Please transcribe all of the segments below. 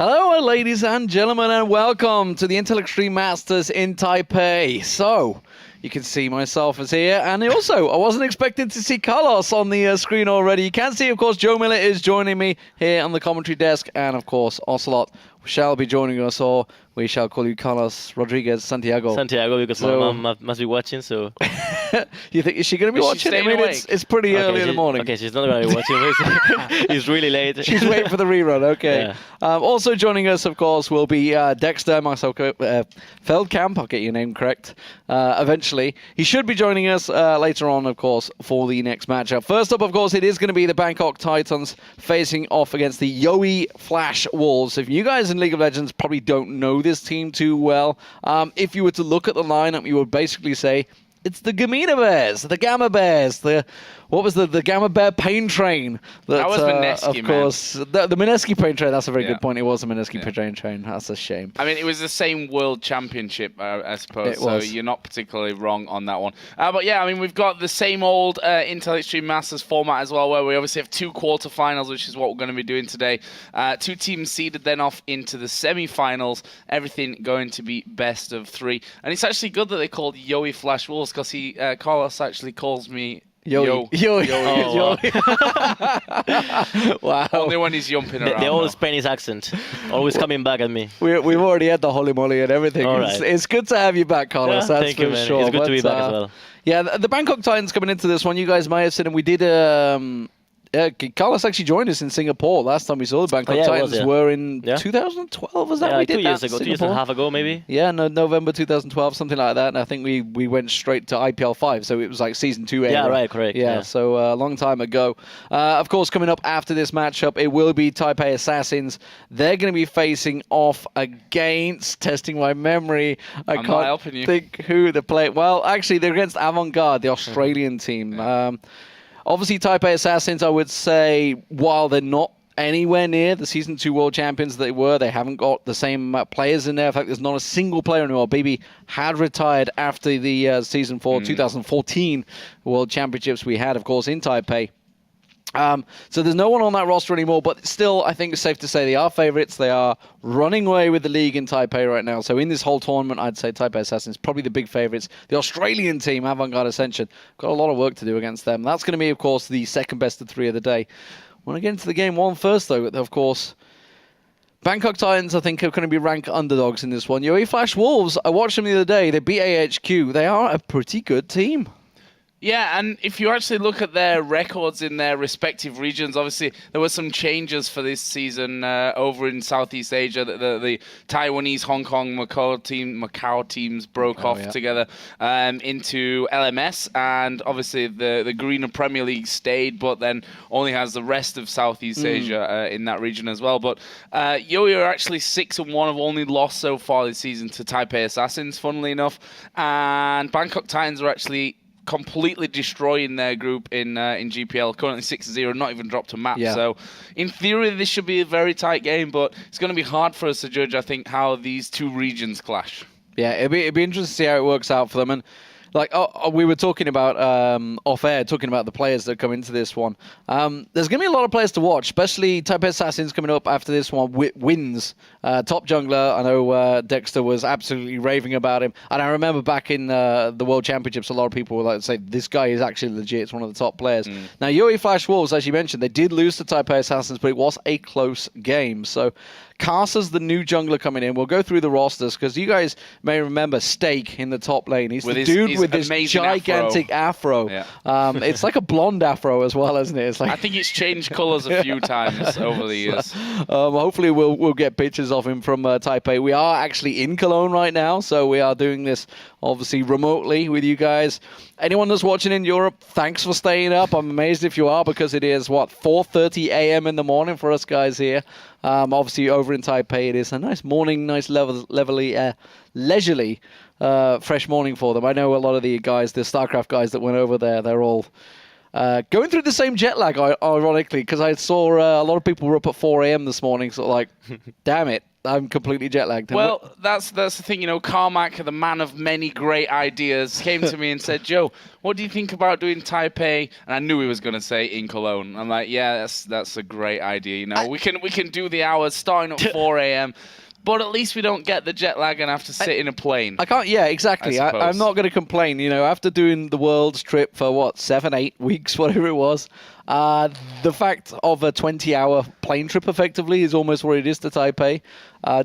Hello, ladies and gentlemen, and welcome to the Intel Extreme Masters in Taipei. So, you can see myself as here, and also, I wasn't expecting to see Carlos on the screen already. You can see, of course, Joe Miller is joining me here on the commentary desk, and of course, Ocelot shall be joining us, or we shall call you Carlos Rodriguez Santiago. Santiago, because my mom must be watching, so... You think, is she going to be watching? I mean, it's pretty early in the morning. Okay, she's not going to be watching. It's really late. She's waiting for the rerun, okay. Yeah. Also joining us, of course, will be Dexter Marcel Feldkamp. I'll get your name correct eventually. He should be joining us later on, of course, for the next matchup. First up, of course, it is going to be the Bangkok Titans facing off against the Yowie Flash Wolves. If you guys in League of Legends probably don't know this team too well, if you were to look at the lineup, you would basically say, it's the Gamina Bears, the Gamma Bears, the Gamma Bear Pain Train. That was Mineski, of course. The Mineski Pain Train, that's a very good point. It was a Mineski Pain Train. That's a shame. I mean, it was the same World Championship, I suppose, it was. So you're not particularly wrong on that one. But yeah, I mean, we've got the same old Intel Extreme Masters format as well, where we obviously have 2 quarterfinals, which is what we're going to be doing today. 2 teams seeded then off into the semi-finals, everything going to be best of 3. And it's actually good that they called Yowie Flash Wolves, because Carlos actually calls me Yo. Wow. Only when he's yumping around. The old Spanish accent, always coming back at me. We've already had the Holy Moly and everything. Right. It's good to have you back, Carlos. That's thank you, man. sure. It's good to be back as well. Yeah, the Bangkok Titans coming into this one, you guys may have seen, and we did... Carlos actually joined us in Singapore last time we saw the Bangkok Titans were in 2012, was that? Yeah, we did 2 years ago, 2 years and a half ago, maybe. Yeah, no, November 2012, something like that. And I think we went straight to IPL 5, so it was like season 2. Yeah, right, correct. Yeah, so a long time ago. Of course, coming up after this matchup, it will be Taipei Assassins. They're going to be facing off against, testing my memory, I'm not helping you. think who the play. Well, actually, they're against Avant-Garde, the Australian team. Yeah. Obviously, Taipei Assassins, I would say, while they're not anywhere near the Season 2 World Champions they were, they haven't got the same players in there. In fact, there's not a single player anymore. BB had retired after the Season 4 2014 World Championships we had, of course, in Taipei. So there's no one on that roster anymore, but still, I think it's safe to say they are favorites. They are running away with the league in Taipei right now. So in this whole tournament, I'd say Taipei Assassins probably the big favorites. The Australian team, Avant-Garde Ascension, got a lot of work to do against them. That's going to be, of course, the second best of 3 of the day. I want to get into the game 1 first, though, of course. Bangkok Titans, I think, are going to be ranked underdogs in this one. Yowie Flash Wolves, I watched them the other day. They beat AHQ. They are a pretty good team. Yeah, and if you actually look at their records in their respective regions, obviously there were some changes for this season over in Southeast Asia. The Taiwanese, Hong Kong, Macau teams broke off together into LMS, and obviously the Greener Premier League stayed, but then only has the rest of Southeast Asia in that region as well. But Yowie are actually 6-1, have only lost so far this season to Taipei Assassins, funnily enough, and Bangkok Titans are actually completely destroying their group in GPL, currently 6-0, not even dropped a map. Yeah. So in theory, this should be a very tight game, but it's going to be hard for us to judge, I think, how these 2 regions clash. Yeah, it'd be interesting to see how it works out for them. And like we were talking about off air, talking about the players that come into this one. There's going to be a lot of players to watch, especially Taipei Assassins coming up after this one. Wins top jungler. I know Dexter was absolutely raving about him, and I remember back in the World Championships, a lot of people were like, say this guy is actually legit. It's one of the top players. Now, Yowie Flash Wolves, as you mentioned, they did lose to Taipei Assassins, but it was a close game. So Carsa's the new jungler coming in. We'll go through the rosters because you guys may remember Steak in the top lane. He's the dude with this gigantic afro. Yeah. It's like a blonde afro as well, isn't it? It's like I think it's changed colours a few times over the years. Hopefully we'll get pictures of him from Taipei. We are actually in Cologne right now, so we are doing this obviously remotely with you guys. Anyone that's watching in Europe, thanks for staying up. I'm amazed if you are, because it is, 4:30 a.m. in the morning for us guys here. Obviously, over in Taipei, it is a nice morning, nice leisurely, fresh morning for them. I know a lot of the guys, the StarCraft guys that went over there, they're all going through the same jet lag, ironically, because I saw a lot of people were up at 4 a.m. this morning, so like, damn it. I'm completely jet lagged. Well, that's the thing, Carmack, the man of many great ideas, came to me and said, Joe, what do you think about doing Taipei? And I knew he was going to say in Cologne. I'm like, yeah, that's a great idea. We can do the hours starting at 4 a.m. But at least we don't get the jet lag and have to sit in a plane. I can't. Yeah, exactly. I'm not going to complain. After doing the world's trip for 7, 8 weeks, whatever it was, the fact of a 20-hour plane trip effectively is almost what it is to Taipei.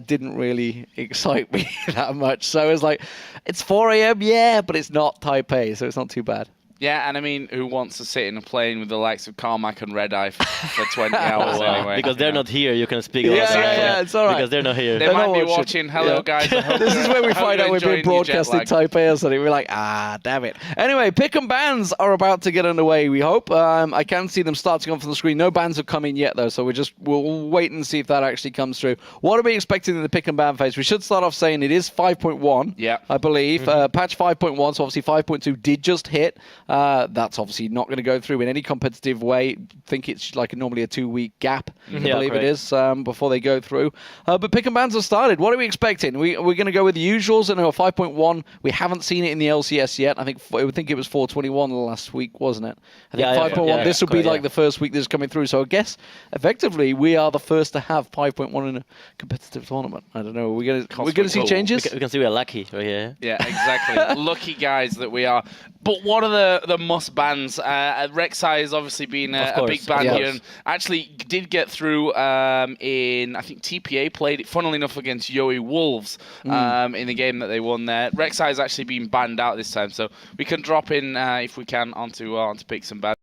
Didn't really excite me that much. So it's like, it's 4 a.m. Yeah, but it's not Taipei, so it's not too bad. Yeah, and I mean, who wants to sit in a plane with the likes of Carmack and Red Eye for 20 hours anyway? Because they're not here, you can speak about that. Yeah, it's all right. Because they're not here. They might be watching. Hello, guys. This is where we find out we've been broadcasting Taipei or something. We're like, damn it. Anyway, pick and bans are about to get underway, we hope. I can see them starting off on the screen. No bans have come in yet, though, so we'll wait and see if that actually comes through. What are we expecting in the pick and ban phase? We should start off saying it is 5.1, I believe. Patch 5.1, so obviously 5.2 did just hit. That's obviously not going to go through in any competitive way. I think it's like normally a 2-week gap, I believe it is, before they go through. But pick and bans have started. What are we expecting? We're going to go with the usuals. And 5.1, we haven't seen it in the LCS yet. I think it was 421 last week, wasn't it? I think 5.1, this will be like the first week this is coming through. So I guess, effectively, we are the first to have 5.1 in a competitive tournament. I don't know. We're going to see changes? We can see we're lucky right here. Yeah, exactly. Lucky guys that we are. But what are the must bans? Rek'Sai has obviously been a big ban here, and actually did get through in, I think TPA played it, funnily enough, against Yowie Wolves in the game that they won there. Rek'Sai has actually been banned out this time, so we can drop in, if we can, onto picks and bans.